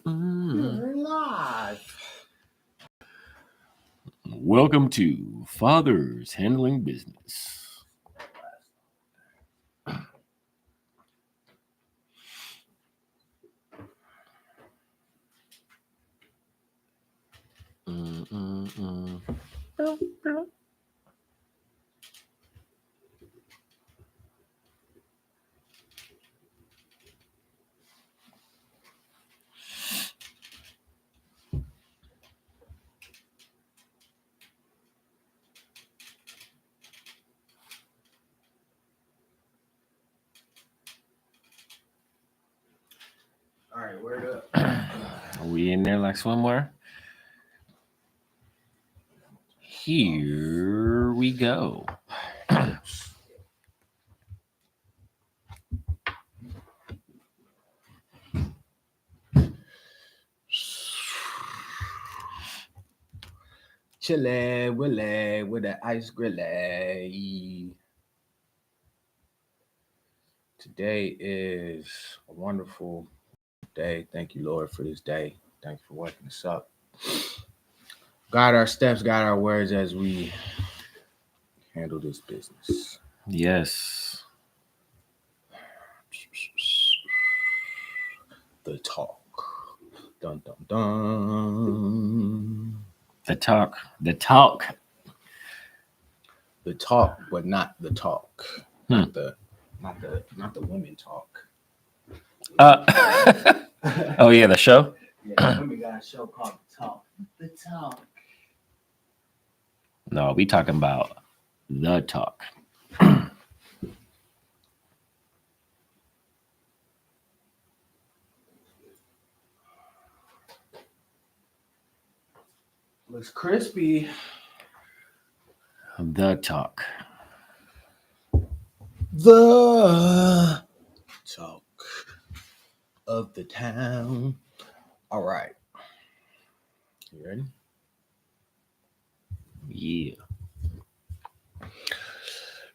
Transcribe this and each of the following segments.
Live. Welcome to Fathers Handling Business. All right, word up. Are we in there like swimwear? Here we go. Chile, Willie, with the ice grilly. Today is a wonderful day. Thank you, Lord, for this day. Thank you for waking us up. Guide our steps, guide our words as we handle this business. Yes. The talk. Dun, dun, dun. The talk. The talk. The talk, but not the talk. Hmm. Not the women talk. Oh yeah, the show. Yeah, women got a show called The Talk. The Talk. No, we talking about the talk. Looks crispy. The talk. The talk of the town. All right. You ready? Yeah.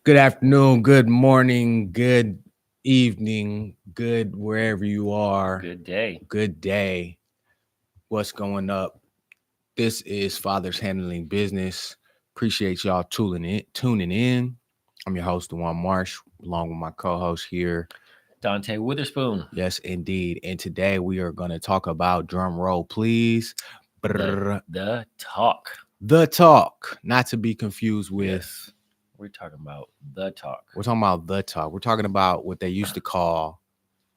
Good afternoon, good morning, good evening, good wherever you are. Good day. Good day. What's going up? This is Fathers Handling Business. Appreciate y'all tuning in. I'm your host, Dewan Marsh, along with my co-host here, Dante Witherspoon. Yes, indeed. And today we are going to talk about, drum roll, please. The talk. The talk, not to be confused with. Yes. We're talking about the talk. We're talking about the talk. We're talking about what they used to call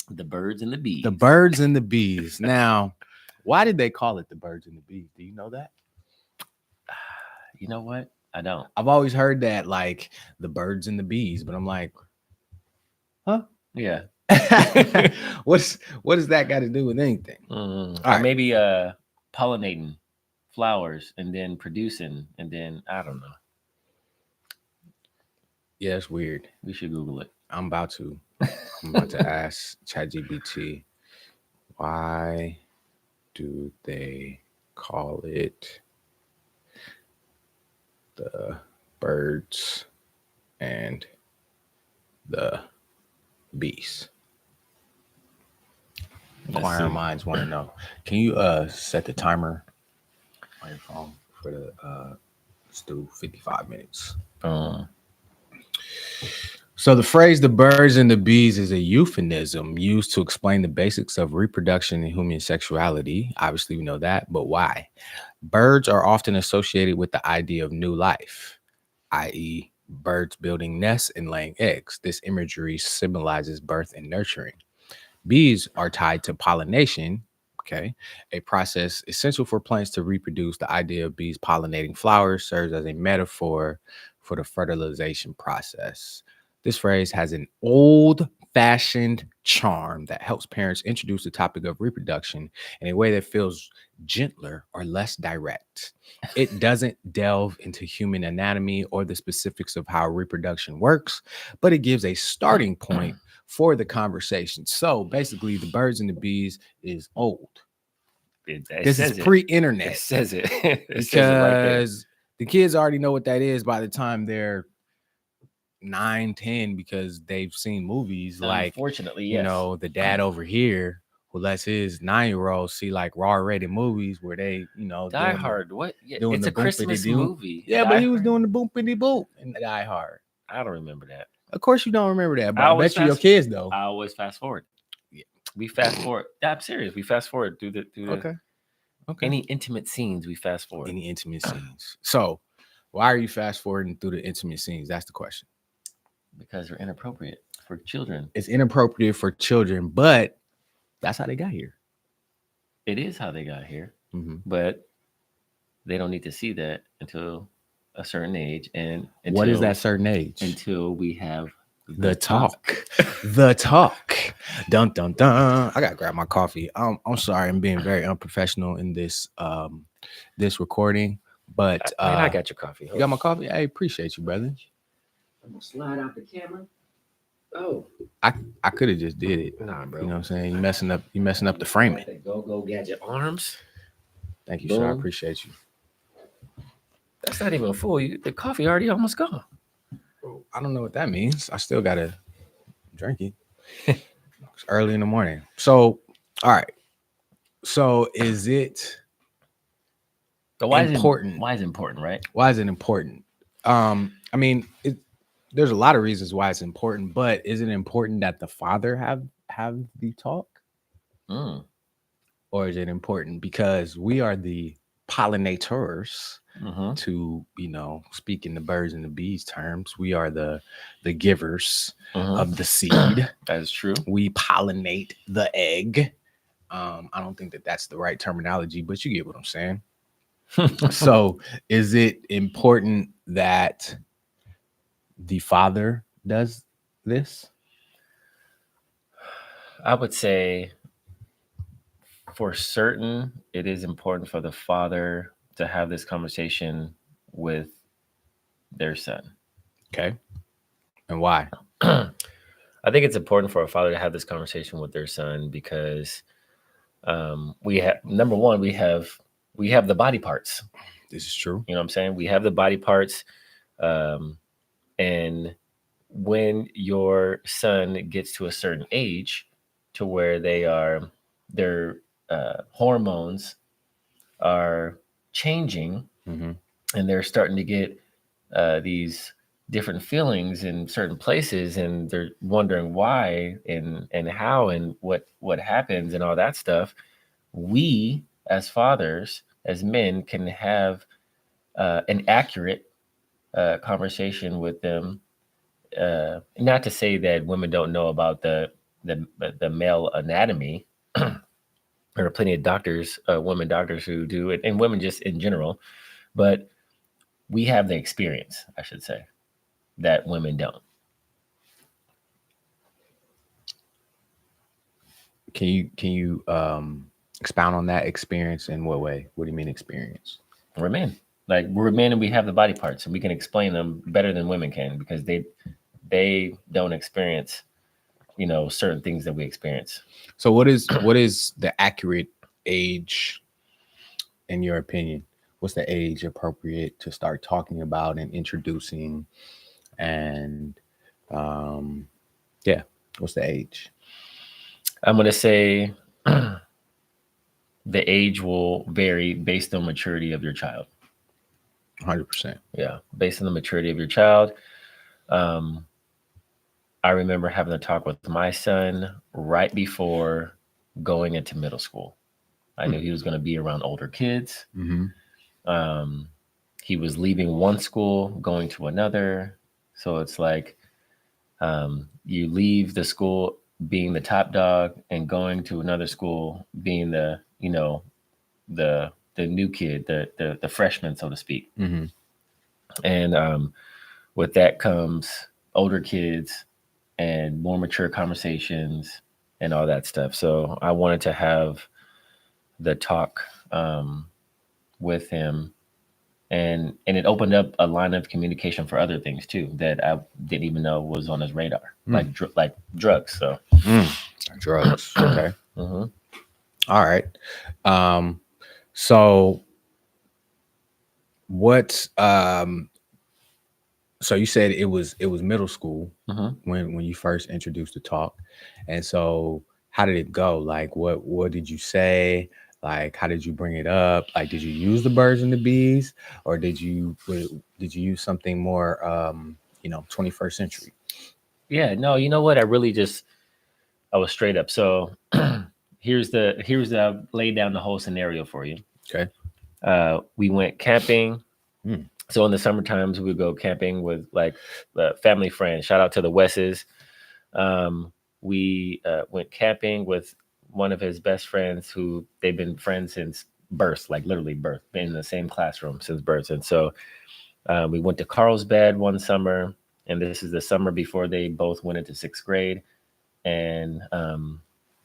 the birds and the bees. The birds and the bees. Now, why did they call it the birds and the bees? Do you know that? You know what? I don't. I've always heard that, like the birds and the bees, but I'm like, huh? Yeah. what does that got to do with anything? Or right. Maybe pollinating flowers and then producing and then I don't know. Yeah, it's weird. We should Google it. I'm about to ask ChatGPT, why do they call it the birds and the bees? Inquiring minds want to know. Can you set the timer on your phone for the let's do 55 minutes. So the phrase "the birds and the bees" is a euphemism used to explain the basics of reproduction and human sexuality. Obviously, we know that, but why? Birds are often associated with the idea of new life, i.e., birds building nests and laying eggs. This imagery symbolizes birth and nurturing. Bees are tied to pollination, okay, a process essential for plants to reproduce. The idea of bees pollinating flowers serves as a metaphor for the fertilization process. This phrase has an old-fashioned charm that helps parents introduce the topic of reproduction in a way that feels gentler or less direct. It doesn't delve into human anatomy or the specifics of how reproduction works, but it gives a starting point for the conversation. So basically, the birds and the bees is old. This is pre-internet. It says it. Because says it right there. The kids already know what that is by the time they're 9, 10, because they've seen movies like, unfortunately, yes. You know, the dad over here who lets his 9-year-old see like raw-rated movies where they, Die Hard. What? Yeah, doing it's the a boopity Christmas doo. movie. Yeah, but Die he was Hard. doing the boopity boop in Die Hard. I don't remember that. Of course, you don't remember that, but I I always bet you your fast. kids though. I always fast forward. Yeah. We fast forward. I'm serious. We fast forward through the Okay. Okay. any intimate scenes. We fast forward Any intimate scenes. So, why are you fast forwarding through the intimate scenes? That's the question. because they're inappropriate for children. It's inappropriate for children, but that's how they got here. It is how they got here, Mhm. but they don't need to see that until a certain age, and What is until that certain age? until we have The talk. The talk. Dun dun dun. I gotta grab my coffee. I'm sorry, I'm being very unprofessional in this recording. But Man, I got your coffee. you got my coffee? I appreciate you, brother. I'm gonna slide out the camera. Oh, I could have just did it. nah, bro. You know what I'm saying? You messing up the framing. The go gadget arms. Thank you, sir. I Boom. appreciate you. That's not even full. The coffee already almost gone. I don't know what that means. I still gotta drink it. It's early in the morning. So, all right. So, is it So why important? Why is it important, right? Why is it important? I mean, there's a lot of reasons why it's important, but is it important that the father have the talk, Mm. or is it important because we are the pollinators? Mm-hmm. To speak in the birds and the bees terms, we are the givers of the seed. That is true. We pollinate the egg. I don't think that that's the right terminology, but you get what I'm saying. So is it important that the father does this? I would say for certain, it is important for the father to have this conversation with their son. Okay. And why? I think it's important for a father to have this conversation with their son because we have, number one, we have the body parts. This is true. You know what I'm saying? We have the body parts. And when your son gets to a certain age to where their hormones are changing, Mm-hmm. and they're starting to get these different feelings in certain places, and they're wondering why and how and what happens and all that stuff. We as fathers, as men, can have an accurate conversation with them. Not to say that women don't know about the male anatomy. There are plenty of doctors, women doctors who do it, and women just in general. But we have the experience, I should say, that women don't. Can you expound on that experience? In what way? What do you mean experience? We're men. Like, we're men, and we have the body parts, and we can explain them better than women can because they don't experience, certain things that we experience. So what is the accurate age in your opinion? What's the age appropriate to start talking about and introducing? And yeah, what's the age? I'm going to say the age will vary based on maturity of your child. 100%. Yeah, based on the maturity of your child. I remember having a talk with my son right before going into middle school. I knew he was going to be around older kids. Mm-hmm. He was leaving one school, going to another. So it's like you leave the school being the top dog and going to another school being the new kid, the freshman, so to speak. Mm-hmm. And with that comes older kids and more mature conversations and all that stuff. So I wanted to have the talk with him, and it opened up a line of communication for other things too that I didn't even know was on his radar, like drugs. So drugs. Okay. Mm-hmm. All right. So what? So you said it was middle school Mm-hmm. when you first introduced the talk, and so how did it go? Like, what did you say? Like, how did you bring it up? Like, did you use the birds and the bees, or did you use something more, 21st century? Yeah, no, you know what? I was straight up. So here's the I laid down the whole scenario for you. Okay. We went camping. Mm, So in the summer times, we would go camping with like family friends. Shout out to the Wesses. Um, we went camping with one of his best friends who they've been friends since birth, like literally birth, been in the same classroom since birth. And so we went to Carlsbad one summer, and this is the summer before they both went into sixth grade, and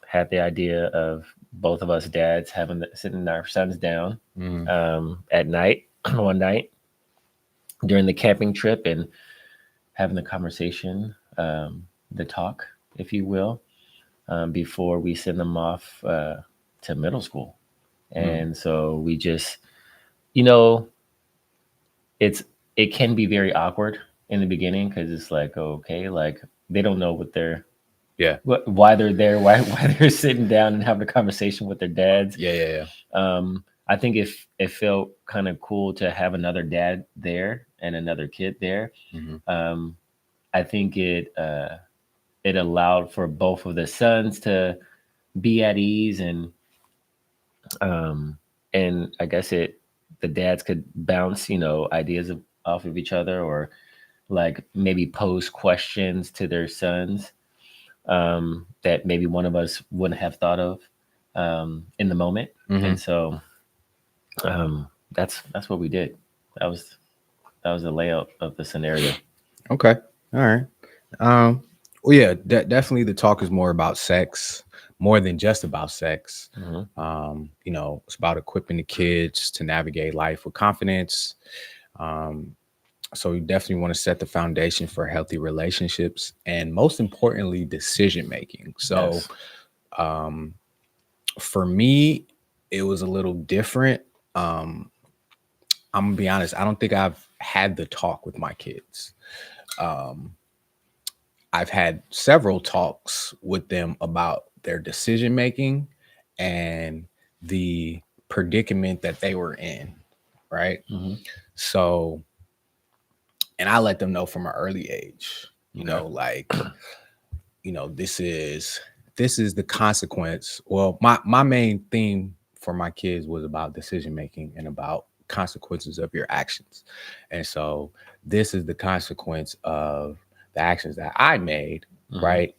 had the idea of both of us dads sitting our sons down mm, at night, one night during the camping trip, and having the conversation, the talk, if you will, before we send them off to middle school. mm, And so we just, you know, it's it can be very awkward in the beginning because it's like, okay, like they don't know yeah. why they're there, why they're sitting down and having a conversation with their dads. Yeah. Yeah. Yeah. I think if it felt kind of cool to have another dad there and another kid there. Hmm. Um, I think it allowed for both of the sons to be at ease, um, and I guess the dads could bounce, ideas off of each other, or like maybe pose questions to their sons, that maybe one of us wouldn't have thought of in the moment. Hmm. And so that's what we did. That was that was the layout of the scenario. Okay. All right. Um, well, yeah, definitely the talk is more about sex, more than just about sex. Hmm. It's about equipping the kids to navigate life with confidence. Um, so you definitely want to set the foundation for healthy relationships and most importantly, decision making. So Yes. um, for me, it was a little different. Um, I'm gonna be honest, I don't think I've had the talk with my kids. Um, I've had several talks with them about their decision making and the predicament that they were in, right? Hmm. So, and I let them know from an early age, Okay. like, this is the consequence. Well, my main theme for my kids was about decision making and about consequences of your actions. And so this is the consequence of the actions that I made, Hmm. right?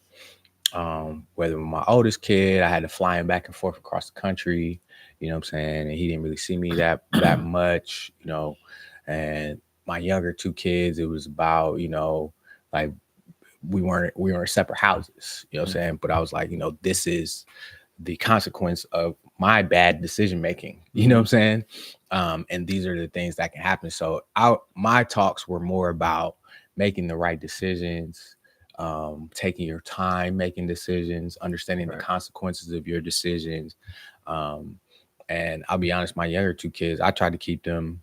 Whether with my oldest kid, I had to fly him back and forth across the country, what I'm saying, and he didn't really see me that much, and my younger two kids, it was about, like we were in separate houses, what I'm saying, but I was like, this is the consequence of my bad decision making, what Hmm. I'm saying, and these are the things that can happen. So my talks were more about making the right decisions, taking your time making decisions, understanding the Right. consequences of your decisions. um, and I'll be honest, my younger two kids, I tried to keep them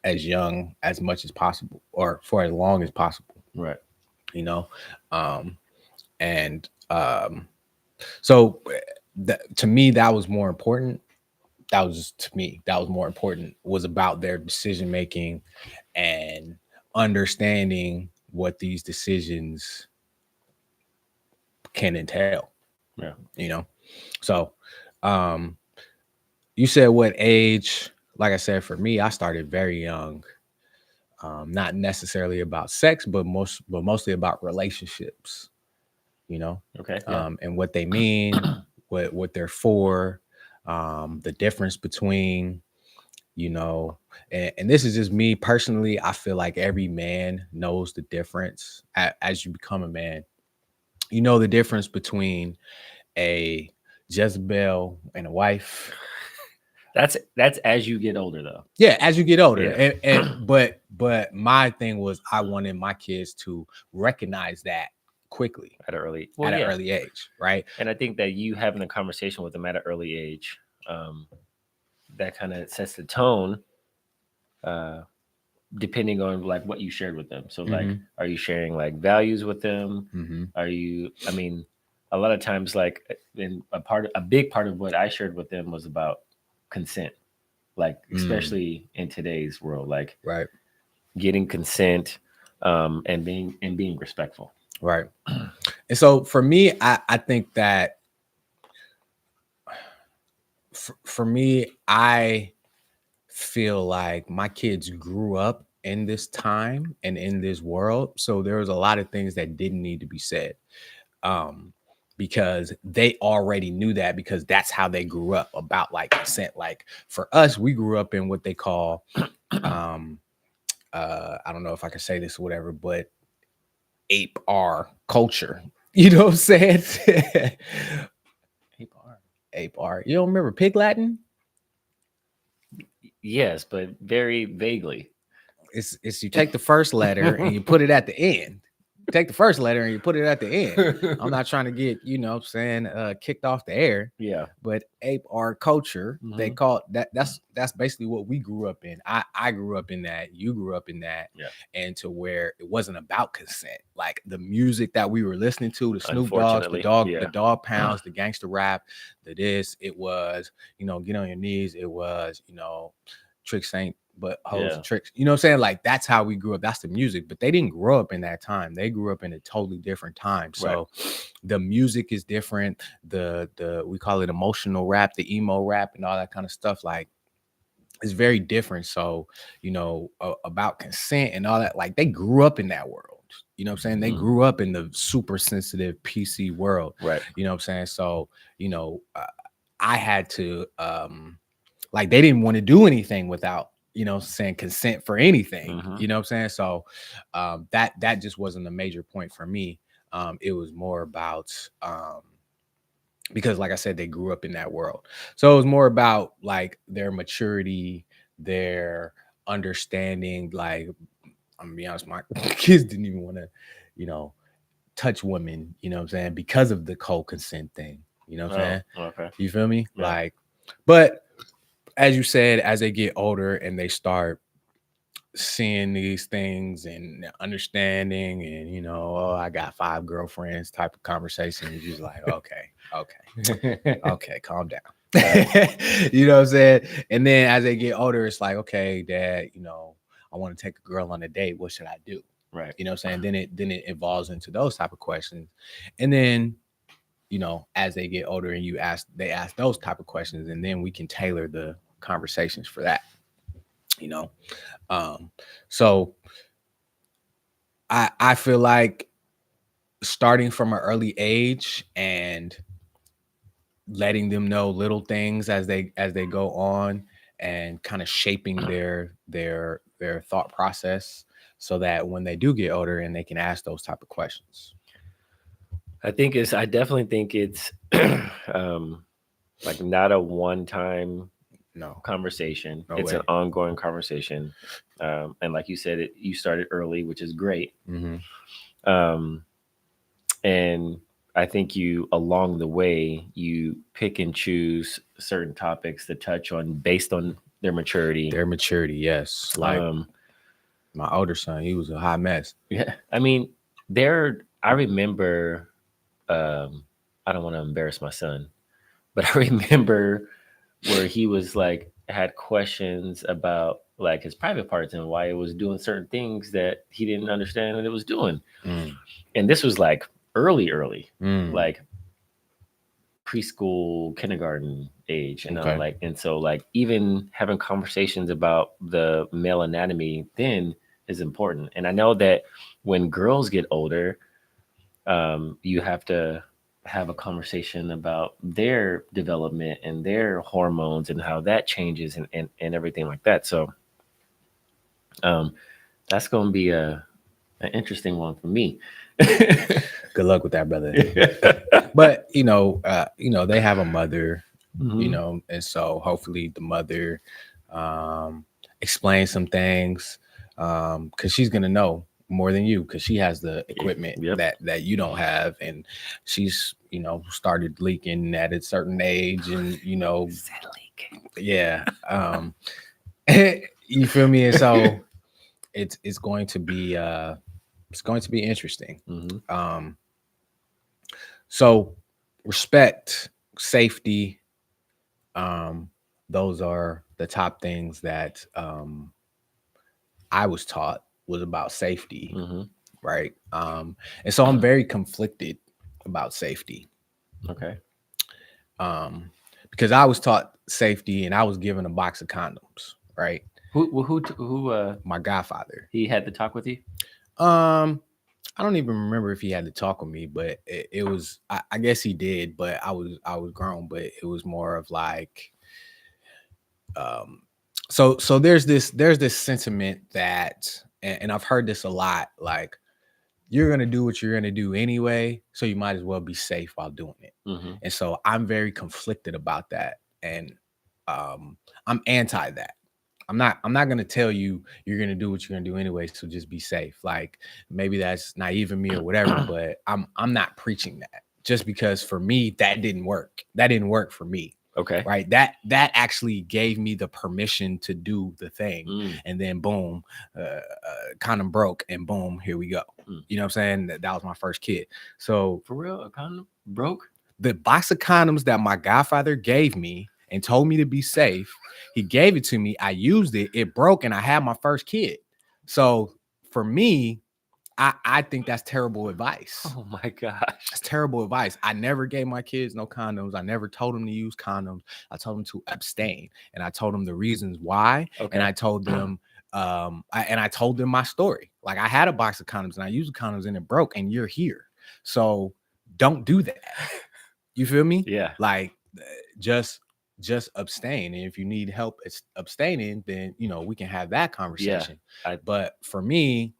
as young as much as possible or for as long as possible, Right. you know um and so to me that was more important. That was just, to me, that was more important, was about their decision making and understanding what these decisions can entail, Yeah. you know so um you said what age. Like I said, for me, I started very young. Not necessarily about sex, but mostly about relationships, you know, Okay. Yeah. and what they mean, what they're for, the difference between, you know, and this is just me personally. I feel like every man knows the difference as you become a man. You know the difference between a Jezebel and a wife. That's as you get older, though. Yeah, as you get older, Yeah. and but my thing was I wanted my kids to recognize that quickly At an early, well, at an yeah, early age, right? and I think that you having a conversation with them at an early age, um, that kind of sets the tone, uh, depending on like what you shared with them. So, like, Mhm, are you sharing like values with them? mhm, Are you? I mean, a lot of times, like, in a big part of what I shared with them was about consent, like Mm, especially in today's world, like right, getting consent, and being respectful. right. And so for me, I think that for me, I feel like my kids grew up in this time and in this world. So there was a lot of things that didn't need to be said. Um, because they already knew that because that's how they grew up about like consent. Like for us, we grew up in what they call um I don't know if I can say this or whatever, but ape R culture. You know what I'm saying? People are. Ape R. You don't remember Pig Latin? Yes, but very vaguely. It's you take the first letter and you put it at the end. Take the first letter and you put it at the end. I'm not trying to get, saying kicked off the air, Yeah. but ape art culture, they Hmm. call it that. That's basically what we grew up in. I grew up in that, you grew up in that, Yeah. and to where it wasn't about consent. Like the music that we were listening to, the Snoop Dogs, Unfortunately, the yeah. dog pounds, the gangster rap, the this, it was, get on your knees, it was, tricks ain't but hoes Yeah. and tricks. You know what I'm saying? Like that's how we grew up. That's the music. But they didn't grow up in that time. They grew up in a totally different time. Right. So the music is different. The we call it emotional rap, the emo rap, and all that kind of stuff. Like it's very different. So, about consent and all that, like they grew up in that world. You know what I'm saying? They Mm. grew up in the super sensitive PC world. Right. You know what I'm saying? So, I had to like they didn't want to do anything without saying consent for anything. Hmm. You know what I'm saying? So that just wasn't a major point for me. It was more about because like I said, they grew up in that world. So it was more about like their maturity, their understanding. Like I'm gonna be honest, my kids didn't even want to, you know, touch women, you know what I'm saying, because of the cold consent thing. You know what I'm Oh, saying? okay. You feel me? Yeah. Like, but as you said, as they get older and they start seeing these things and understanding and oh, I got 5 girlfriends type of conversations, you're like, okay, calm down. Right. You know what I'm saying? And then as they get older, it's like, okay, dad, I want to take a girl on a date. What should I do? Right. You know what I'm saying? Then it evolves into those type of questions. And then as they get older and they ask those type of questions, and then we can tailor the conversations for that, you know. Um, so I feel like starting from an early age and letting them know little things as they go on and kind of shaping their thought process so that when they do get older and they can ask those type of questions. I definitely think it's um, like not a one-time No, conversation. no It's an way. ongoing conversation. And like you said, you started early, which is great. Mm-hmm. Um, and I think you, along the way, you pick and choose certain topics to touch on based on their maturity. Their maturity, yes. Like Um, my older son, he was a hot mess. yeah, I mean, I remember, um, I don't want to embarrass my son, but I remember where he was like, had questions about like his private parts and why it was doing certain things that he didn't understand that it was doing. Mm, And this was like early, mm, like preschool, kindergarten age, okay. like, and so like even having conversations about the male anatomy then is important. And I know that when girls get older, you have to have a conversation about their development and their hormones and how that changes and everything like that. So um, that's going to be an interesting one for me. Good luck with that, brother. But they have a mother, Hmm. and so hopefully the mother um explains some things because she's gonna know more than you because she has the equipment Yep. that you don't have, and she's started leaking at a certain age, and yeah, you feel me, and so it's going to be interesting. Hmm. um so respect, safety. Um, those are the top things that I was taught was about safety, Mm-hmm. right? And so I'm very conflicted about safety, Okay. um, because I was taught safety and I was given a box of condoms, right? Who My godfather. he had to talk with you? Um, I don't even remember if he had to talk with me, but it was I guess he did, but I was grown, but it was more of like um so there's this sentiment that and I've heard this a lot, like you're gonna do what you're gonna do anyway, so you might as well be safe while doing it. Mm-hmm. And so I'm very conflicted about that. And um I'm anti that. I'm not gonna tell you you're gonna do what you're gonna do anyway, so just be safe. Like maybe that's naive in me or whatever, but I'm not preaching that just because for me that didn't work. That didn't work for me. Okay. Right. That actually gave me the permission to do the thing. Mm. And then boom, condom broke and boom, here we go. Mm. You know what I'm saying? That was my first kid. So For real, a condom broke? the box of condoms that my godfather gave me and told me to be safe, he gave it to me. I used it. It broke, and I had my first kid. So for me, I think that's terrible advice. Oh my gosh. That's terrible advice. I never gave my kids no condoms. I never told them to use condoms. I told them to abstain, and I told them the reasons why. Okay. And I told them, I told them my story. Like I had a box of condoms, and I used the condoms, and it broke, and you're here. So don't do that. You feel me? Yeah. Like just abstain. And if you need help abstaining, then we can have that conversation. Yeah. But for me,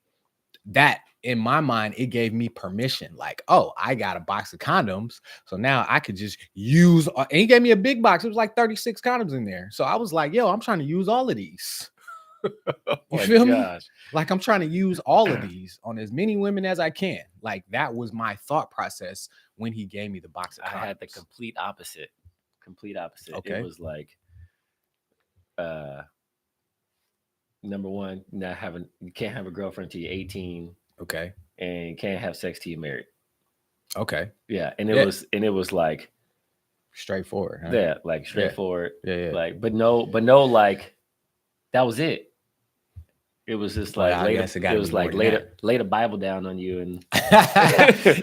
that in my mind, it gave me permission. Like, oh, I got a box of condoms. So now I could just use and he gave me a big box. It was like 36 condoms in there. So I was like, yo, I'm trying to use all of these. You feel me? Like I'm trying to use all of these on as many women as I can. Like that was my thought process when he gave me the box of condoms. I had the complete opposite. Okay. It was like number one, you can't have a girlfriend till you're 18. Okay. And you can't have sex till you're married. Okay. Yeah. And it was like straightforward. Huh? Yeah, like straightforward. Yeah. Like, but no, like that was it. It was just like it was like lay the Bible down on you and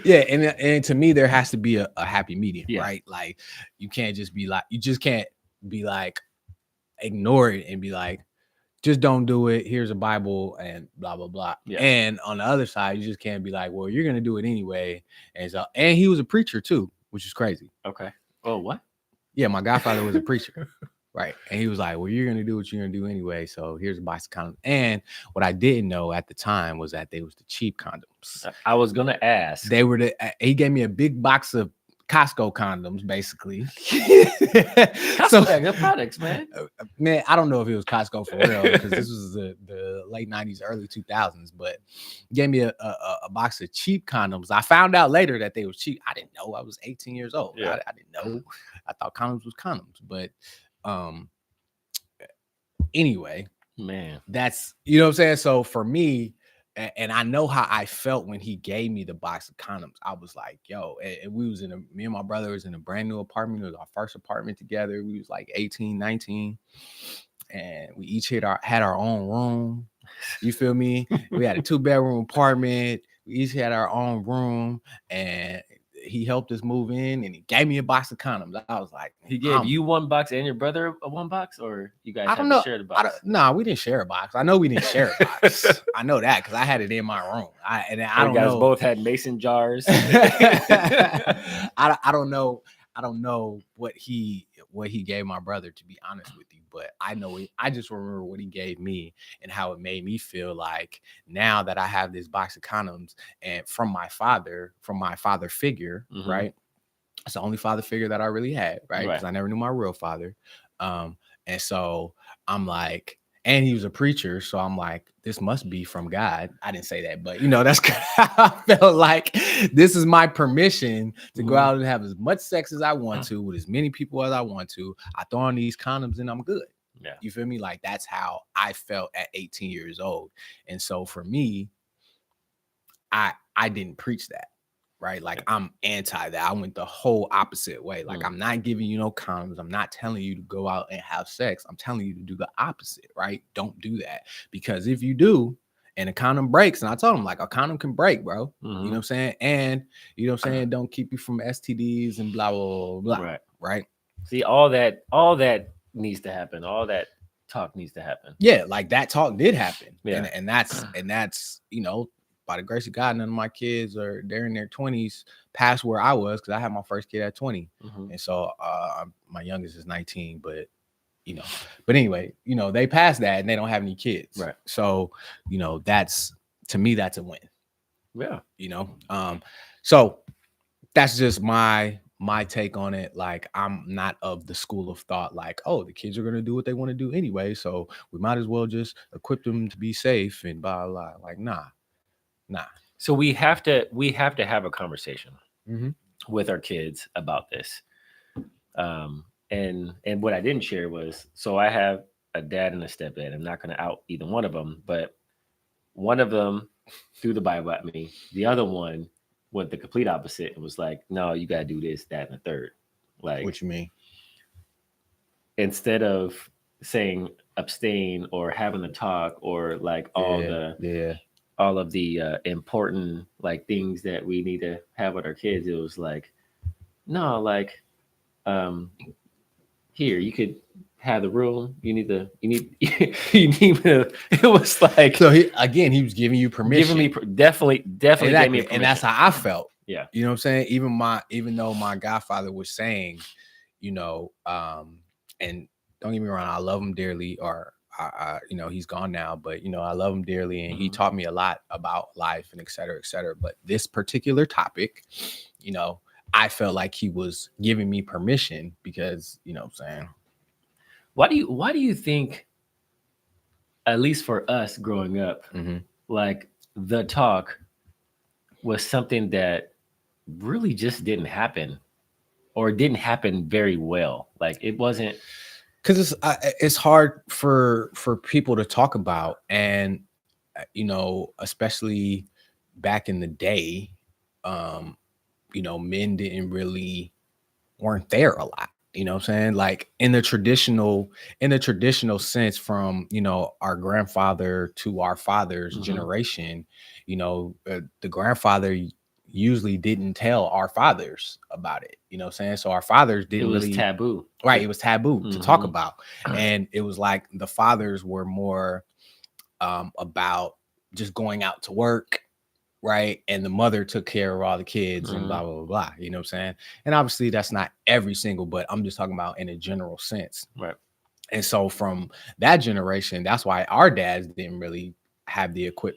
yeah, and to me there has to be a happy medium, right? Like you just can't be like ignore it and be like just don't do it. Here's a Bible and blah blah blah. Yeah. And on the other side, you just can't be like, well, you're gonna do it anyway. And so, and he was a preacher too, which is crazy. Okay. Oh, what? Yeah, my godfather was a preacher. Right. And he was like, well, you're going to do what you're going to do anyway. So here's a box of condoms. And what I didn't know at the time was that they was the cheap condoms. I was going to ask. They were he gave me a big box of Costco condoms, basically. Costco, good products, man. Man, I don't know if it was Costco for real because this was the late 90s, early 2000s, but he gave me a box of cheap condoms. I found out later that they were cheap. I didn't know. I was 18 years old. Yeah. I didn't know. I thought condoms was condoms, but anyway, man, that's you know what I'm saying. So for me, and I know how I felt when he gave me the box of condoms. I was like, yo, and we was me and my brother was in a brand new apartment. It was our first apartment together. We was like 18, 19, and we each had our own room. You feel me? We had a 2-bedroom apartment. We each had our own room, and he helped us move in, and he gave me a box of condoms. I was like, he gave you one box and your brother a one box, or you guys had to share the box? No, we didn't share a box. I know we didn't share a box. I know that because I had it in my room. I don't know. You guys both had mason jars. I don't know. I don't know what he gave my brother, to be honest with you, but I know it. I just remember what he gave me and how it made me feel like now that I have this box of condoms and from my father figure, mm-hmm. right? It's the only father figure that I really had, right? Because I never knew my real father. And so I'm like, and he was a preacher. So I'm like, this must be from God. I didn't say that, but that's how I felt like this is my permission to go out and have as much sex as I want to with as many people as I want to. I throw on these condoms and I'm good. Yeah. You feel me? Like that's how I felt at 18 years old. And so for me, I didn't preach that. right? Like Yeah. I'm anti that. I went the whole opposite way. Like Mm. I'm not giving you no condoms. I'm not telling you to go out and have sex. I'm telling you to do the opposite, right? Don't do that. Because if you do, and a condom breaks, and I told him like a condom can break, bro. You know what Mhm. I'm saying? And you know what I'm saying, don't keep you from STDs and blah blah blah blah. Right. Right. See, all that needs to happen. All that talk needs to happen. Yeah, like that talk did happen. Yeah. And that's, you know, by the grace of God, none of my kids are they're in their 20s past where I was because I had my first kid at 20. Mhm. And so my youngest is 19, but you know, but anyway, you know, they passed that and they don't have any kids. Right. So, you know, that's to me, that's a win, Yeah. you know. So that's just my take on it. Like I'm not of the school of thought like, oh, the kids are gonna do what they want to do anyway, so we might as well just equip them to be safe and blah blah. Like, nah. So we have to have a conversation Hmm. with our kids about this. And what I didn't share was, so I have a dad and a stepdad. I'm not going to out either one of them, but one of them threw the Bible at me. The other one went the complete opposite and was like, "No, you got to do this, that, and the third." Like, What you mean? instead of saying abstain or having a talk or like all Yeah, the yeah. all of the important like things that we need to have with our kids, it was like, no, like, um, here you could have the room. You need you need me to. It was like So he was giving you giving me permission. definitely gave me Exactly. And permission. that's how I felt. Yeah. You know what I'm saying? Even though my godfather was saying, you know, and don't get me wrong, I love him dearly, or you know, he's gone now, but you know, I love him dearly, and he Hmm. taught me a lot about life and et cetera, et cetera. But this particular topic, you know, I felt like he was giving me permission because, you know what I'm saying? Why do you think, at least for us growing up, Mm-hmm. like the talk was something that really just didn't happen, or didn't happen very well. Like it wasn't. Because it's hard for people to talk about, and you know, especially back in the day, um, you know, men didn't really weren't there a lot. You know what I'm saying? Like in the traditional sense from, you know, our grandfather to our father's Mhm. generation, you know, the grandfather usually didn't tell our fathers about it. You know what I'm saying? So our fathers It didn't was really, taboo. right, it was taboo to talk Hmm. about. And it was like the fathers were more about just going out to work, right? And the mother took care of all the kids and Hmm. blah, blah, blah, blah. You know what I'm saying? And obviously that's not every single, but I'm just talking about in a general sense. Right. And so from that generation, that's why our dads didn't really have the equip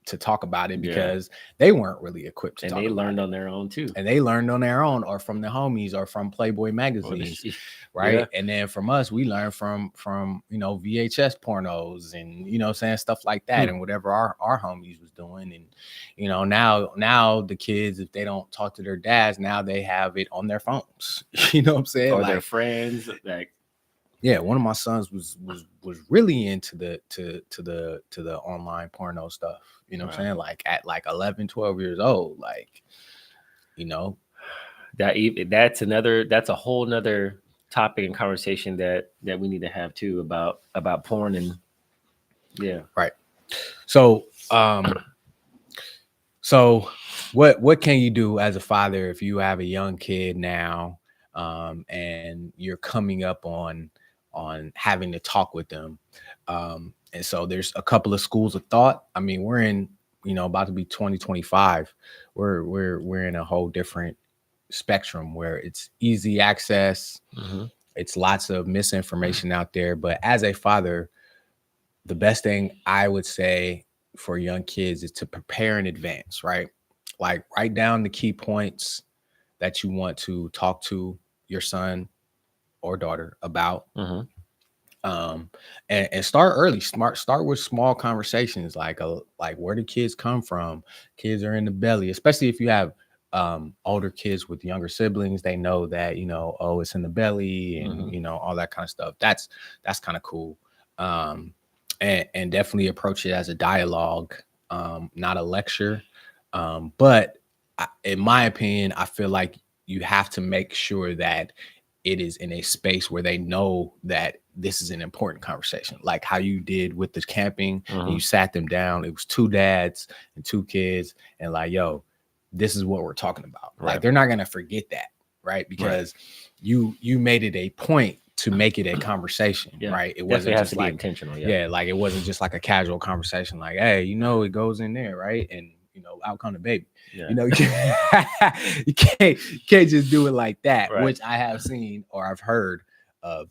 to talk about it Yeah. because they weren't really equipped to And talk they about learned it. on their own too. And they learned on their own or from the homies or from Playboy Or the magazines, yeah. right? And then from us, we learned from you know, VHS pornos and you know saying stuff like that Hmm. and whatever our homies was doing. And you know, now the kids, if they don't talk to their dads, now they have it on their phones. You know what I'm saying? Or their Like, friends. Like, yeah, one of my sons was really into the online porno stuff. You know what I'm wow. saying? Like at like 11, 12 years old, like, you know. That's a whole nother topic and conversation that we need to have too, about porn. And yeah. Right. So, so what can you do as a father if you have a young kid now, and you're coming up on having to talk with them? And so there's a couple of schools of thought. I mean, we're in, you know, about to be 2025. We're in a whole different spectrum where it's easy access. Hmm. It's lots of misinformation out there. But as a father, the best thing I would say for young kids is to prepare in advance, right? Like write down the key points that you want to talk to your son or daughter about. Hmm. Um, and start early. Start with small conversations like where do kids come from? Kids are in the belly, especially if you have older kids with younger siblings. They know that, you know, oh, it's in the belly and Hmm. you know, all that kind of stuff. That's kind of cool. Um, and definitely approach it as a dialogue, not a lecture. But in my opinion, I feel like you have to make sure that it is in a space where they know that this is an important conversation, like how you did with the camping, and you Hmm. sat them down. It was two dads and two kids, and like, yo, this is what we're talking about. Like, Right. they're not gonna forget that, right? Right. Because you made it a point to make it a conversation, Yeah. right? It Definitely wasn't has to just be like, intentional. Yeah. yeah, like it wasn't just like a casual conversation, like, hey, it goes in there, right? And out come the baby. Yeah. You can't, you can't just do it like that, Right. which I have seen or I've heard of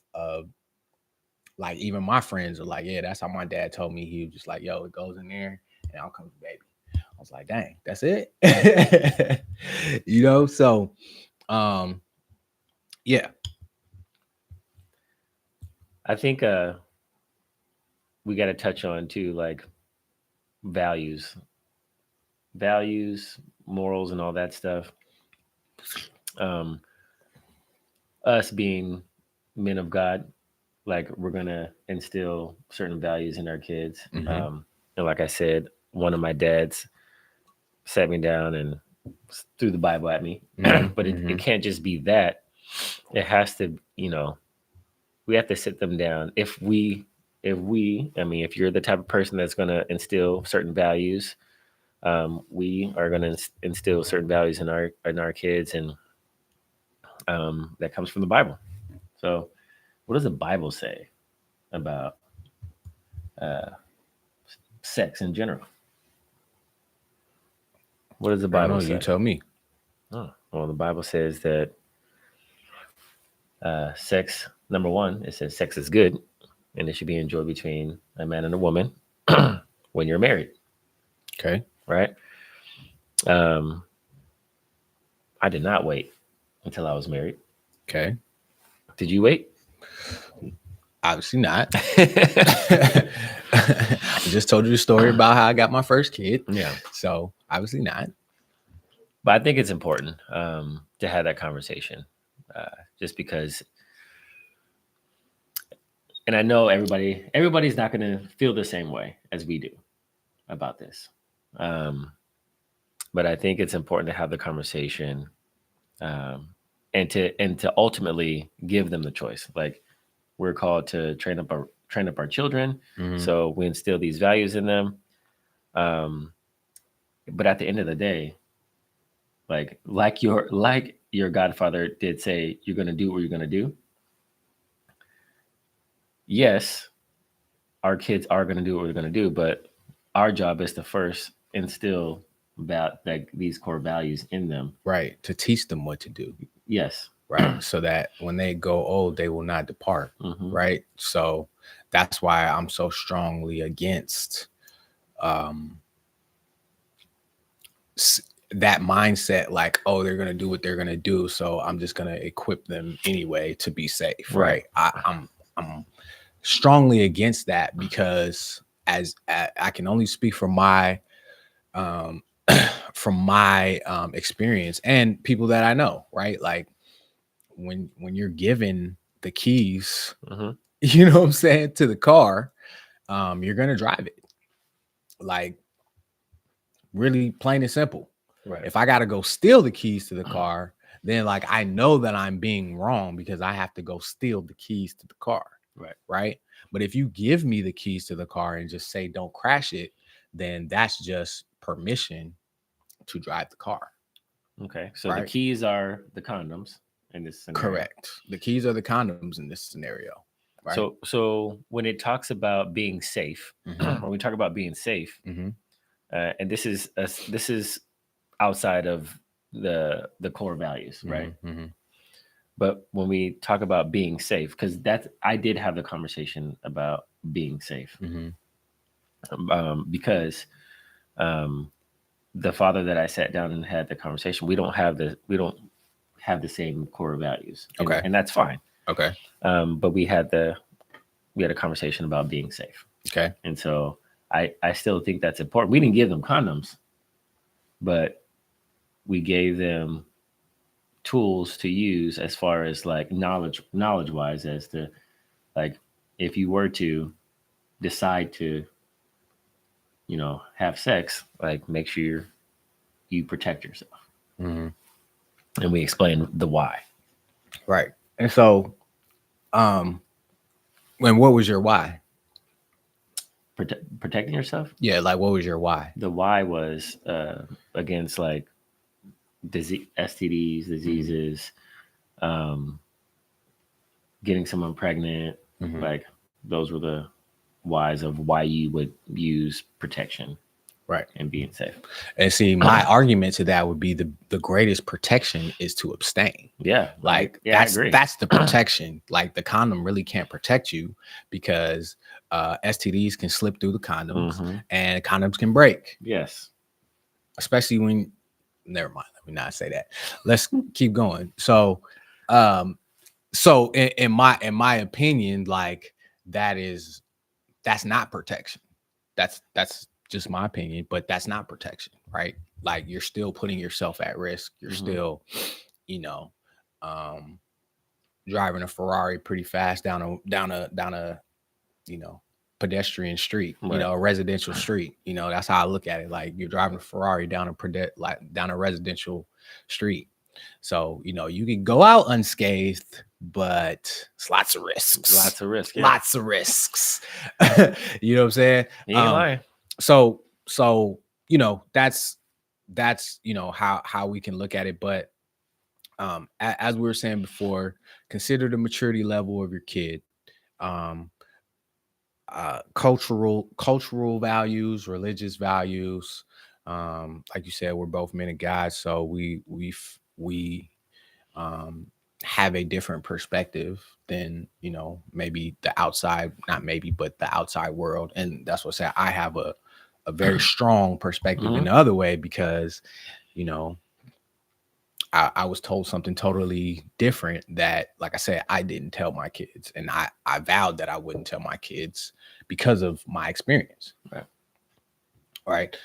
like, even my friends are like, yeah, that's how my dad told me. He was just like, yo, it goes in there and out comes the baby. I was like, dang, that's it. So um yeah. I think we got to touch on too, like values, values, morals, and all that stuff. Um, us being men of God, like we're gonna instill certain values in our kids. Mm-hmm. And like I said, one of my dads sat me down and threw the Bible at me. Mm-hmm. But it Mm-hmm. can't just be that. It has to, we have to sit them down. I mean, if you're the type of person that's going to instill certain values, we are going to instill certain values in our kids, and that comes from the Bible. So, what does the Bible say about uh, sex in general? What does the I don't Bible know. You say? tell me. Oh, well, the Bible says that sex, number one, it says sex is good and it should be enjoyed between a man and a woman when you're married, Okay. right? Um, I did not wait until I was married. Okay. Did you wait? Obviously not. I just told you the story about how I got my first kid. Yeah. So obviously not. But I think it's important to have that conversation, just because, and I know everybody's not going to feel the same way as we do about this. Um, but I think it's important to have the conversation, um, and to ultimately give them the choice. Like, we're called to train up our children, Mm-hmm. so we instill these values in them. Um, but at the end of the day, like your godfather did say, you're going to do what you're going to do. Yes, our kids are going to do what we're going to do, but our job is to first instill that like these core values in them. Right. To teach them what to do. Yes. Right. So that when they go old, they will not depart. Hmm. Right. So that's why I'm so strongly against um that mindset, like, oh, they're gonna do what they're gonna do, so I'm just gonna equip them anyway to be safe, Right. right? I'm strongly against that, because I can only speak from my um from my experience and people that I know, right? Like, when you're given the keys, Hmm. you know what I'm saying, to the car, you're gonna drive it. Like, really plain and simple. Right. If I got to go steal the keys to the car, then like I know that I'm being wrong because I have to go steal the keys to the car. Right. Right. But if you give me the keys to the car and just say, don't crash it, then that's just permission to drive the car. Okay. So the Right. keys are the condoms in this scenario. Correct. The keys are the condoms in this scenario. Right. So when it talks about being safe, Mm-hmm. when we talk about being safe, Mm-hmm. and this is outside of the core values, right? Mm-hmm. Mm-hmm. But when we talk about being safe, because I did have the conversation about being safe, Mm-hmm. because um, the father that I sat down and had the conversation, we don't have the same core values, Okay. and that's fine. Okay. But we had a conversation about being safe, Okay. and so I still think that's important. We didn't give them condoms, but we gave them tools to use as far as like knowledge wise, as to, like, if you were to decide to have sex, like, make sure you protect yourself. Hmm. and we explain the why. Right. And so, um, when what was your why? Protecting yourself. Yeah, like what was your why? The why was against like disease, STDs, Hmm. diseases, um, getting someone pregnant. Hmm. Like those were the whys of why you would use protection Right. and being safe. And see, my argument to that would be the greatest protection is to abstain. Yeah, Like I agree. that's the protection. Like the condom really can't protect you because STDs can slip through the condoms Mm-hmm. and condoms can break, Yes. especially when. Never mind. Let me not say that. Let's keep going. So, um, in my opinion, like that's not protection. That's just my opinion, but that's not protection, right? Like you're still putting yourself at risk. You're Mm-hmm. still, you know, um, driving a Ferrari pretty fast down a you know pedestrian street, Right. a residential street. That's how I look at it. Like you're driving a Ferrari like down a residential street. So you can go out unscathed, but it's lots of risks. Lots of risk. Yeah. Lots of risks. You know what I'm saying? You ain't lying. So that's how we can look at it. But as we were saying before, consider the maturity level of your kid. Um, cultural values, religious values. Like you said, we're both men and guys, so we um, have a different perspective than maybe the outside, not maybe, but the outside world, and that's what I said. I have a very strong perspective in Mm-hmm. the other way because you know I was told something totally different that, like I said, I didn't tell my kids. And I vowed that I wouldn't tell my kids because of my experience. Right. Right.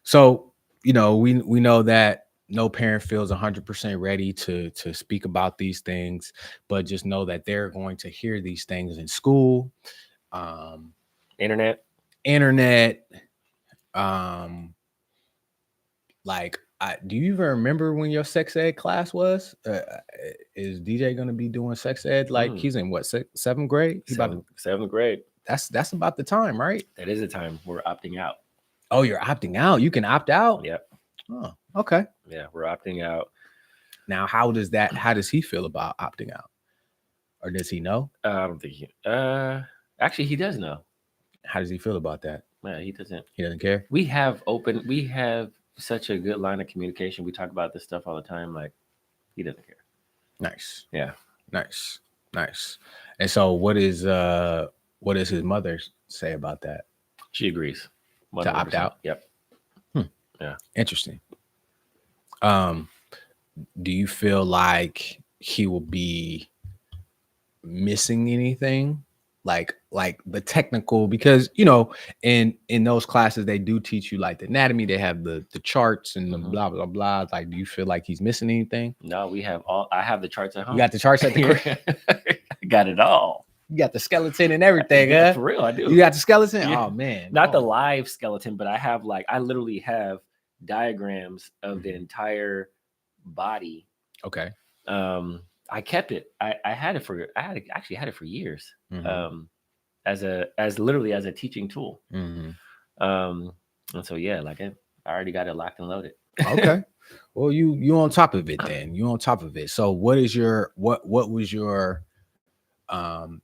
So, we know that no parent feels 100% ready to speak about these things, but just know that they're going to hear these things in school, um, Internet. internet, um, like, do you even remember when your sex ed class was? Is DJ gonna be doing sex ed? Like he's in what, seventh grade? He about to, Seventh grade. that's about the time, right? That is the time we're opting out. Oh, you're opting out. You can opt out. Yep. Oh, okay. Yeah, we're opting out. Now, how does he feel about opting out, or does he know? I don't think he. Actually, he does know. How does he feel about that? Yeah, he doesn't. He doesn't care. We have such a good line of communication. We talk about this stuff all the time. Like, he doesn't care. Nice. Yeah. Nice. And so, what does his mother say about that? She agrees. 100%. To opt out. Yep. Yeah. Interesting. Do you feel like he will be missing anything, like the technical? Because in those classes they do teach you like the anatomy. They have the charts and the blah blah blah. Like, do you feel like he's missing anything? No, we have I have the charts at home. You got the charts at the crib. Got it all. You got the skeleton and everything. Yeah, for real, I do. You got the skeleton. Yeah. Oh man, not the live skeleton, but I literally have diagrams of the entire body. Okay. I kept it. I actually had it for years. As literally as a teaching tool. And so yeah, like I already got it locked and loaded. Okay. Well, you on top of it then. You on top of it. So what was your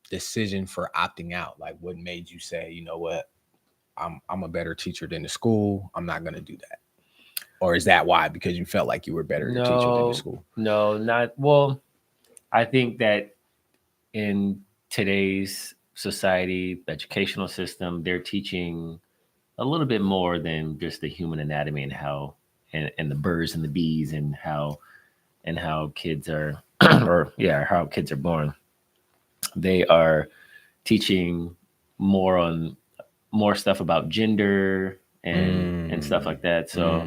decision for opting out? Like, what made you say, you know what, I'm a better teacher than the school, I'm not gonna do that? Or is that why? Because you felt like you were better teacher than the school? No, not well. I think that in today's society, educational system, they're teaching a little bit more than just the human anatomy and how and the birds and the bees and how kids are how kids are born. They are teaching more stuff about gender and stuff like that. So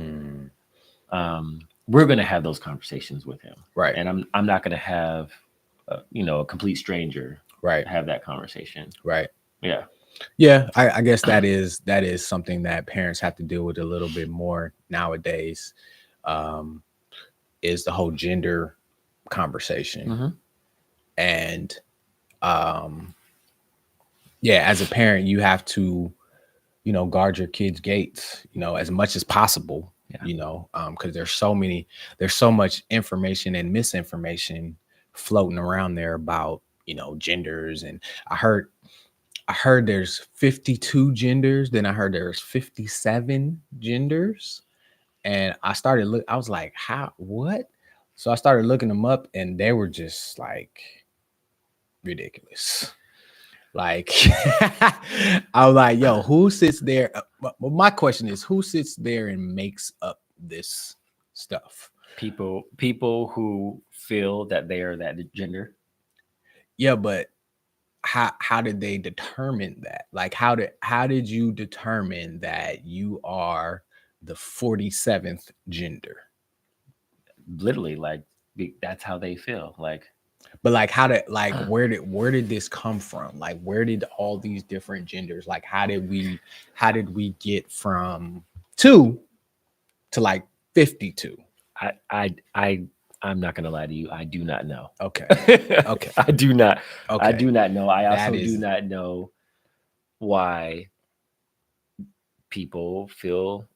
we're going to have those conversations with him, right? And I'm not going to have a complete stranger have that conversation, right? Yeah. I guess that is something that parents have to deal with a little bit more nowadays. um, is the whole gender conversation. Mm-hmm. And um, yeah, as a parent, you have to, guard your kids' gates, as much as possible, Yeah. because there's so much information and misinformation floating around there about, genders. And I heard I heard there's 52 genders, then I heard there's 57 genders. And I was like, how, what? So I started looking them up and they were just like ridiculous. Like, I was like, yo, who sits there? My question is, who sits there and makes up this stuff? People who feel that they are that gender. Yeah, but how did they determine that? Like, how did you determine that you are the 47th gender? Literally, like, that's how they feel. Like, But like, where did this come from? Like, where did all these different genders, like, how did we get from 2 to like 52? I I I I'm not gonna lie to you. I do not know. Okay. Okay. I do not. I Okay. do not know. I That also do is, not know why people feel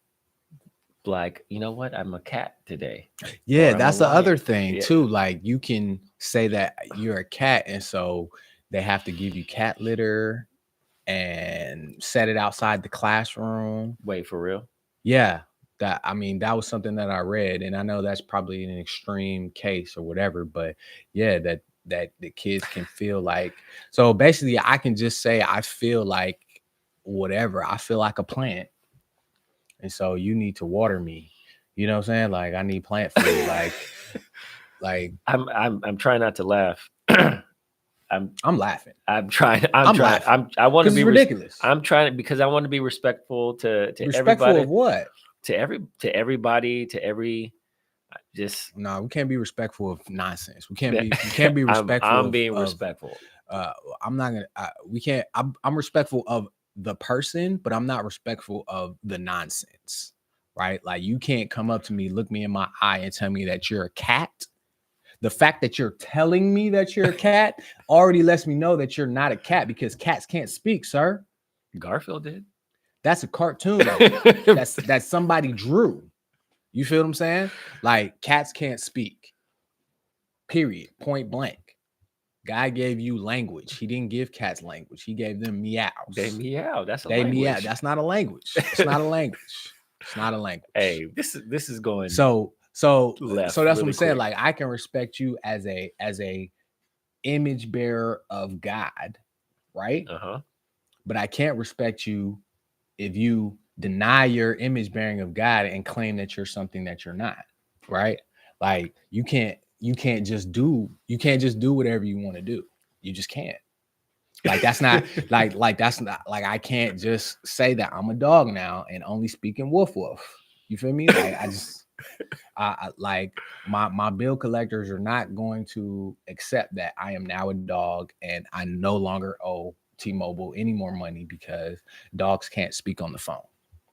like, you know what, I'm a cat today, yeah, or I'm a that's the other lion. thing Yeah. too. Like, you can say that you're a cat, and so they have to give you cat litter and set it outside the classroom. Wait, for real? Yeah, that was something that I read, and I know that's probably an extreme case or whatever, but yeah, that the kids can feel like, so basically I can just say I feel like whatever. I feel like a plant, and so you need to water me. You know what I'm saying? Like, I need plant food. Like I'm trying not to laugh. I'm I'm laughing. I'm trying. I'm I'm trying. laughing I want to because be. it's ridiculous. I'm trying because I want to be respectful to Respectful everybody, of what? to everybody, to every. Just No, we can't be respectful of nonsense. We can't be respectful I'm being of respectful. uh I'm not gonna we can't I'm respectful of the person, but I'm not respectful of the nonsense. Right? Like, you can't come up to me, look me in my eye, and tell me that you're a cat. The fact that you're telling me that you're a cat already lets me know that you're not a cat, because cats can't speak, sir. Garfield did. That's a cartoon that somebody drew. You feel what I'm saying? Like, cats can't speak. Period. Point blank. God gave you language. He didn't give cats language. He gave them meows. They meow. That's a They meow. language. That's not a language. It's not a language. It's not a language. Hey, this is going So left that's what really I'm saying. quick. Like, I can respect you as a image bearer of God, right? Uh-huh. But I can't respect you if you deny your image bearing of God and claim that you're something that you're not, right? Like, you can't just do whatever you want to do. You just can't. Like, that's not that's not like, I can't just say that I'm a dog now and only speaking woof woof. You feel me? Like, I like, my bill collectors are not going to accept that I am now a dog and I no longer owe T-Mobile any more money because dogs can't speak on the phone.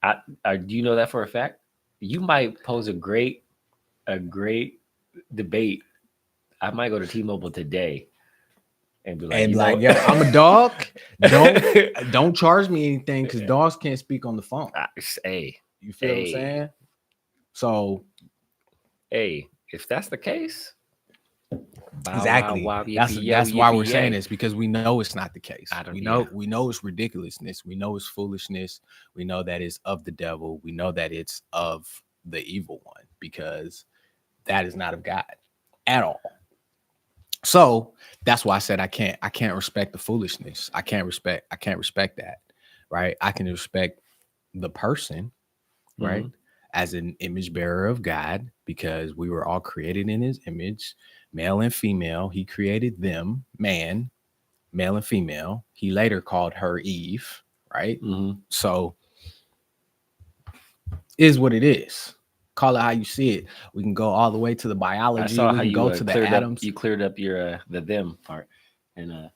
Do you know that for a fact? You might pose a great debate. I might go to T-Mobile today and be like, And you like, know, yo, I'm a dog. Don't charge me anything because dogs can't speak on the phone. Hey, You feel what I'm saying? So hey, if that's the case, bow, exactly. wow, wow, That's yippee, yo, that's why we're yippee, saying yay. this, because we know it's not the case. I don't. We Yeah. know it's ridiculousness. We know it's foolishness. We know that it's of the devil. We know that it's of the evil one, because that is not of God at all. So that's why I said I can't respect the foolishness. I can't respect that. Right? I can respect the person, right? Mhm. As an image bearer of God, because we were all created in his image, male and female. He created them, man, male and female. He later called her Eve, right? Mhm. So is what it is. Call it how you see it. We can go all the way to the I biology. saw We how can you go to the cleared up. atoms. You cleared up your the them part, and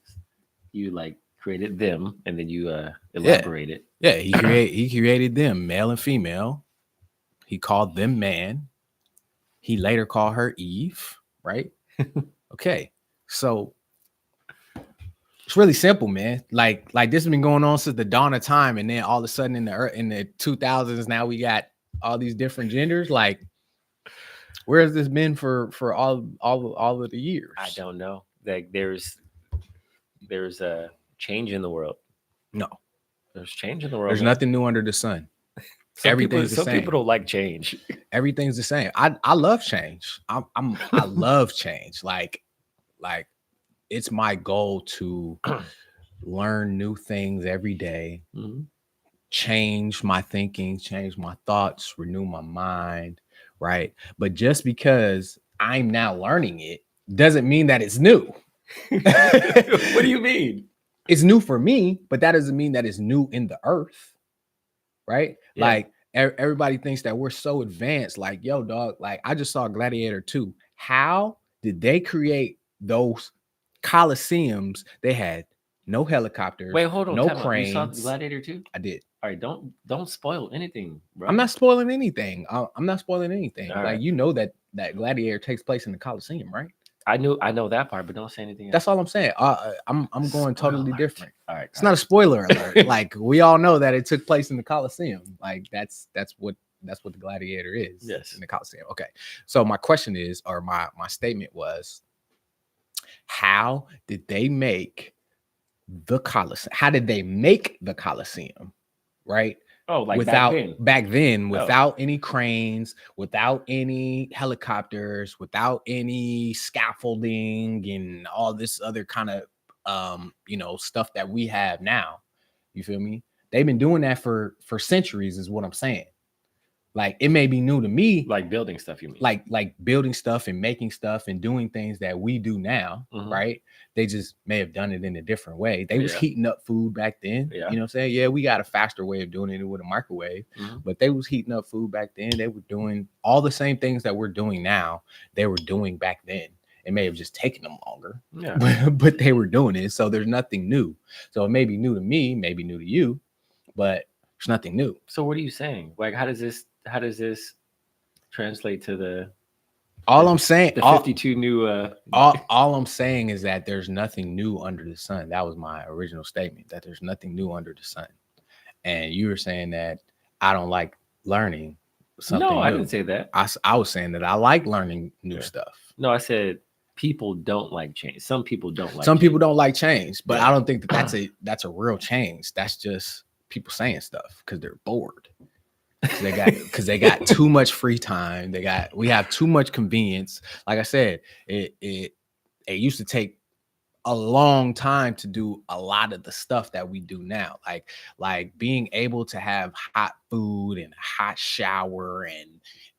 you like created them, and then you Yeah. elaborated. Yeah, he created them, male and female. He called them man. He later called her Eve, right? Okay. So it's really simple, man. Like this has been going on since the dawn of time, and then all of a sudden in the 2000s, now we got all these different genders. Like, where has this been for all of the I years? don't know. Like there's a change in the world. No, There's change in the world, there's man. nothing new under the sun. Everything's the Some people same. don't like change. Everything's the same. I love change. I love change. Like it's my goal to learn new things every day, Mhm. change my thinking, change my thoughts, renew my mind, right? But just because I'm now learning it doesn't mean that it's new. What do you mean? It's new for me, but that doesn't mean that it's new in the earth, right? Yeah. Like everybody thinks that we're so advanced. Like, yo, dog, like I just saw Gladiator 2. How did they create those coliseums? They had no Wait, helicopters, hold on. no Time out. You saw cranes. Gladiator 2? I did. All right, don't spoil anything, I'm bro. not spoiling anything. I'm not spoiling anything. All Like, right. you know that Gladiator takes place in the Coliseum, right? I know that part, but don't say anything That's else. all I'm saying. I'm going Spoiler totally alert. different. All right, It's all not a right. spoiler alert. Like, we all know that it took place in the Coliseum. Like, that's what the Gladiator is. It's Yes. in the Coliseum. Okay. So my question is, or my statement was, how did they make the Coliseum? How did they make the Coliseum? Right? Oh, like back Without then. back then, Oh, without any cranes, without any helicopters, without any scaffolding and all this other kind of stuff that we have now. You feel me? They've been doing that for centuries, is what I'm saying. Like, it may be new to me, like building stuff, you mean? like building stuff and making stuff and doing things that we do now, Hmm. right? They just may have done it in a different way. They was Yeah. heating up food back then. Yeah. You know what I'm saying? Yeah, we got a faster way of doing it with a microwave, Hmm. but they was heating up food back then. They were doing all the same things that we're doing now. They were doing back then. It may have just taken them longer, Yeah. but they were doing it. So there's nothing new. So it may be new to me, maybe new to you, but there's nothing new. So what are you saying? Like, how does this translate to All I'm saying, the 52 new all I'm saying is that there's nothing new under the sun. That was my original statement, that there's nothing new under the sun. And you were saying that I don't like learning No, something I new. didn't say that. I was saying that I like learning new Yeah. stuff. No, I said people don't like change. Some people don't like Some people change. don't like change, but Yeah. I don't think that that's a real change. That's just people saying stuff because they're bored. Because they got too much free time. We have too much convenience. Like I said, it used to take a long time to do a lot of the stuff that we do now, like being able to have hot food and hot shower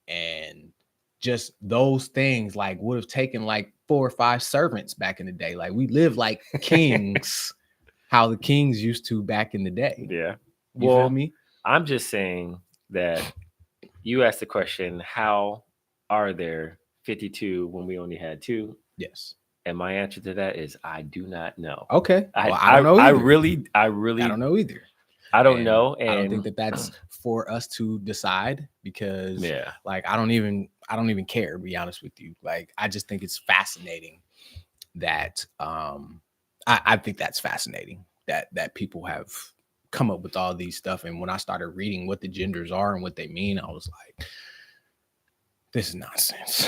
and just those things, like, would have taken like 4 or 5 servants back in the day. Like, we live like kings, how the kings used to back in the day. Yeah. You feel Well, me? I'm just saying that you asked the question, how are there 52 when we only had 2? Yes. And my answer to that is I do not know. Okay. I Well, I don't know I either. really I don't know either. I don't And know. I don't think And that that's for us to decide, because yeah. like I don't even care, to be honest with you. Like, I just think it's fascinating that I think that's fascinating that people have come up with all these stuff. And when I started reading what the genders are and what they mean, I was like, this is nonsense.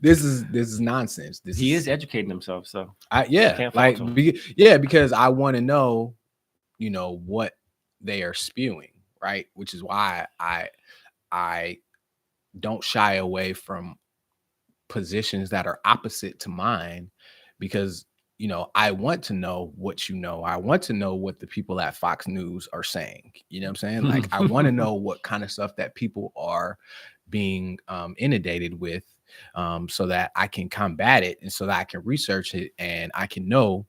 This is nonsense. He is educating himself, so Yeah, can't like, fault him. because I want to know, what they are spewing, right? Which is why I don't shy away from positions that are opposite to mine, because I want to know what I want to know what the people at Fox News are saying. You know what I'm saying? Like, I want to know what kind of stuff that people are being inundated with, so that I can combat it, and so that I can research it, and I can know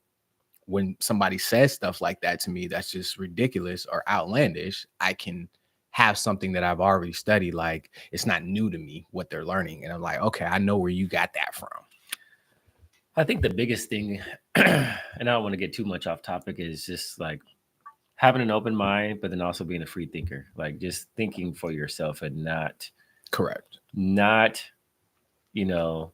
when somebody says stuff like that to me that's just ridiculous or outlandish. I can have something that I've already studied. Like, it's not new to me what they're learning, and I'm like, okay, I know where you got that from. I think the biggest thing, and I don't want to get too much off topic, is just like having an open mind, but then also being a free thinker. Like, just thinking for yourself and not Correct. not, you know,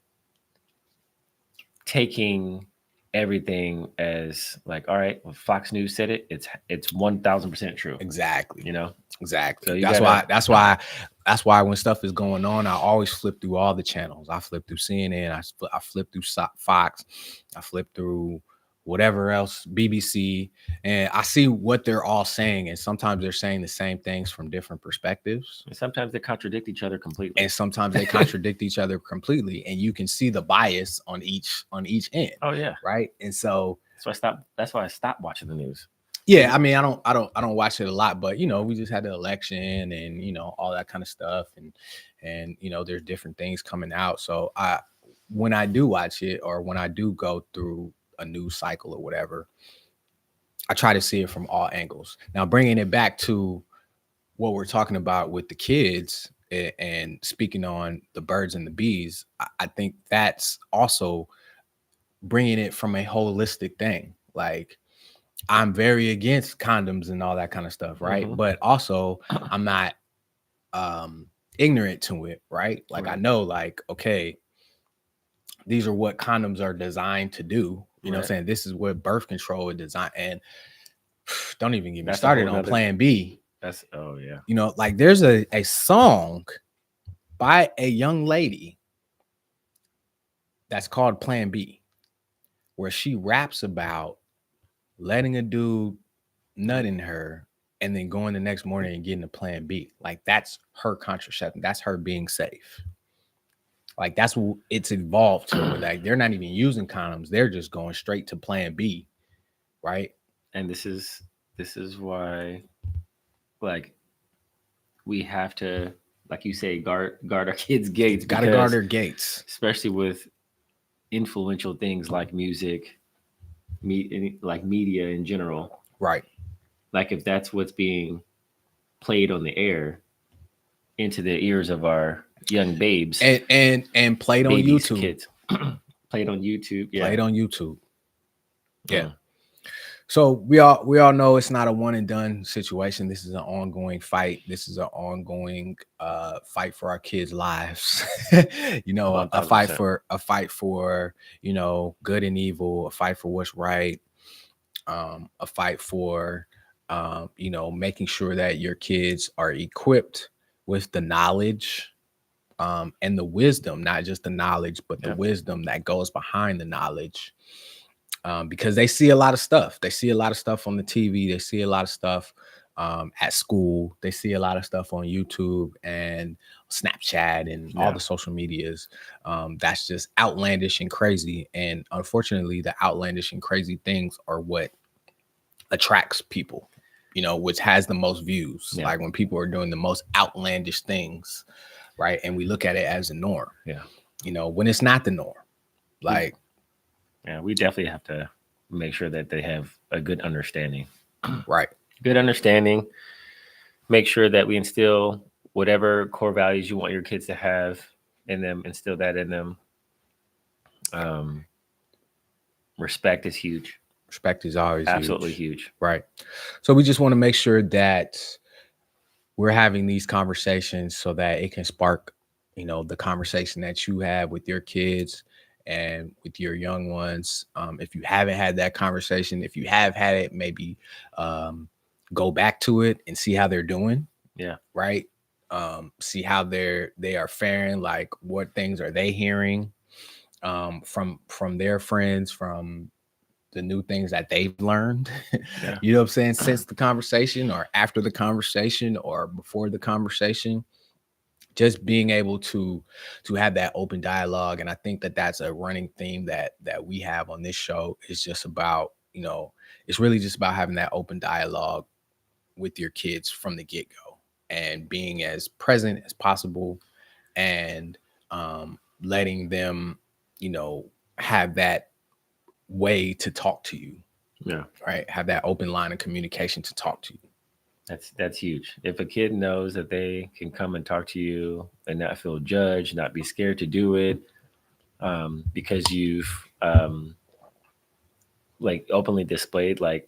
taking everything as like, all right, well, Fox News said it, it's 1000% true, Exactly. you know. So Exactly. you That's gotta, why. That's why. That's why when stuff is going on, I always flip through all the channels. I flip through CNN. I flip through Fox. I flip through whatever else, BBC, and I see what they're all saying. And sometimes they're saying the same things from different perspectives, and sometimes they contradict each other completely. and sometimes they contradict each other completely. And you can see the bias on each end, Oh yeah, right? And so that's why I stopped watching the news. yeah, I mean, I don't watch it a lot, but we just had the election and all that kind of stuff, and there's different things coming out. So when I do watch it or when I do go through a news cycle or whatever, I try to see it from all angles. Now, bringing it back to what we're talking about with the kids and speaking on the birds and the bees, I think that's also bringing it from a holistic thing, like I'm very against condoms and all that kind of stuff, right? Mhm. But also I'm not um ignorant to it, right? Like I Right, know like okay, these are what condoms are designed to do. You know what I'm right. saying? This is what birth control is designed and don't even get me That's a started whole on nother. plan B. That's oh yeah. Like there's a song by a young lady that's called Plan B where she raps about letting a dude nut in her and then going the next morning and getting a plan B. Like that's her contraception. That's her being safe. Like that's what it's evolved to where like they're not even using condoms. They're just going straight to plan B. Right. And this is why, like, we have to, like you say, guard our kids' gates, Gotta guard because their gates. especially with influential things like music, like media in general. Right. Like if that's what's being played on the air into the ears of our young babes, And played on babies, YouTube. kids, played on YouTube. Yeah. Played on YouTube. Yeah. Mm. So we all know it's not a one and done situation. This is an ongoing fight. This is an ongoing fight for our kids' lives. A fight 1000%. for good and evil, a fight for what's right, a fight for making sure that your kids are equipped with the knowledge and the wisdom, not just the knowledge, but the Yeah. wisdom that goes behind the knowledge, because they see a lot of stuff. They see a lot of stuff on the TV. They see a lot of stuff at school. They see a lot of stuff on YouTube and Snapchat and all Yeah. the social medias. That's just outlandish and crazy. And unfortunately, the outlandish and crazy things are what attracts people, which has the most views. Yeah. Like when people are doing the most outlandish things, right? And we look at it as a norm, Yeah. when it's not the norm. Like, Yeah. We definitely have to make sure that they have a good understanding. right. Good understanding. Make sure that we instill whatever core values you want your kids to have in them. Instill that in them. Um, Respect is huge. Respect is always Absolutely huge. huge. Right. So we just want to make sure that we're having these conversations so that it can spark, the conversation that you have with your kids and with your young ones. If you haven't had that conversation, if you have had it, maybe go back to it and see how they're doing. Yeah. Right. See how they are faring. Like what things are they hearing from their friends, from the new things that they've learned, Yeah. you know what I'm saying, since the conversation or after the conversation or before the conversation, just being able to have that open dialogue. And I think that that's a running theme that we have on this show is just about, it's really just about having that open dialogue with your kids from the get-go and being as present as possible and letting them, have that way to talk to you. Yeah. Right. Have that open line of communication to talk to you. That's huge. If a kid knows that they can come and talk to you and not feel judged, not be scared to do it, because you've like openly displayed, like,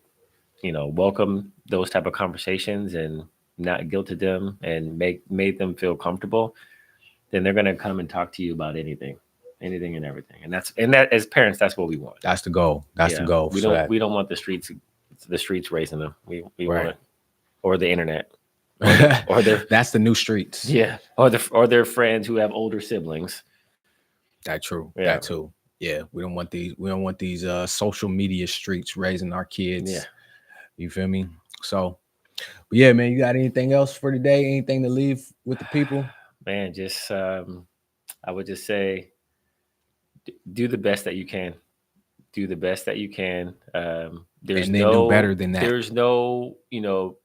welcome those type of conversations and not guilted them and made them feel comfortable, then they're gonna come and talk to you about anything and everything. And that as parents, that's what we want. That's the goal. That's the Yeah, goal. So that we don't want the streets raising them. We right. want or the internet or their That's the new streets. yeah or their friends who have older siblings. That true. Yeah. That too. Yeah. We don't want these social media streets raising our kids. Yeah. You feel me? So but yeah, man, you got anything else for today? Anything to leave with the people? Man, just I would just say do the best that you can. Do the best that you can. And then do better than that. There's no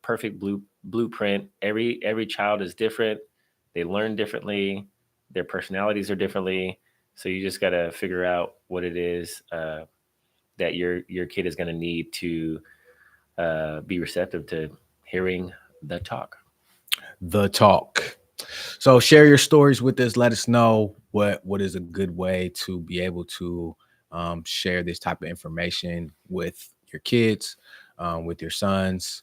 perfect blueprint. Every child is different. They learn differently. Their personalities are differently. So you just got to figure out what it is that your kid is going to need to be receptive to hearing the talk. The talk. So share your stories with us. Let us know what is a good way to be able to share this type of information with your kids, with your sons,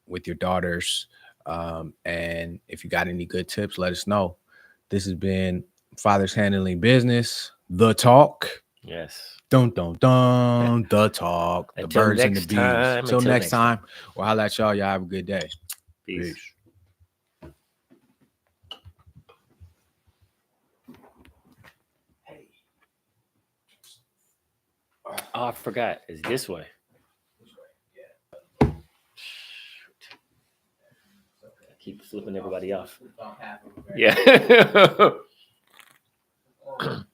with your daughters. And if you got any good tips, let us know. This has been Fathers Handling Business, the talk. Yes. Dun dun dun, the talk, the Until birds and the next bees. time. Until next time. Well, holla at y'all. Y'all have a good day. Peace. Peace. Oh, I forgot. It's this way. I keep flipping everybody off. Yeah.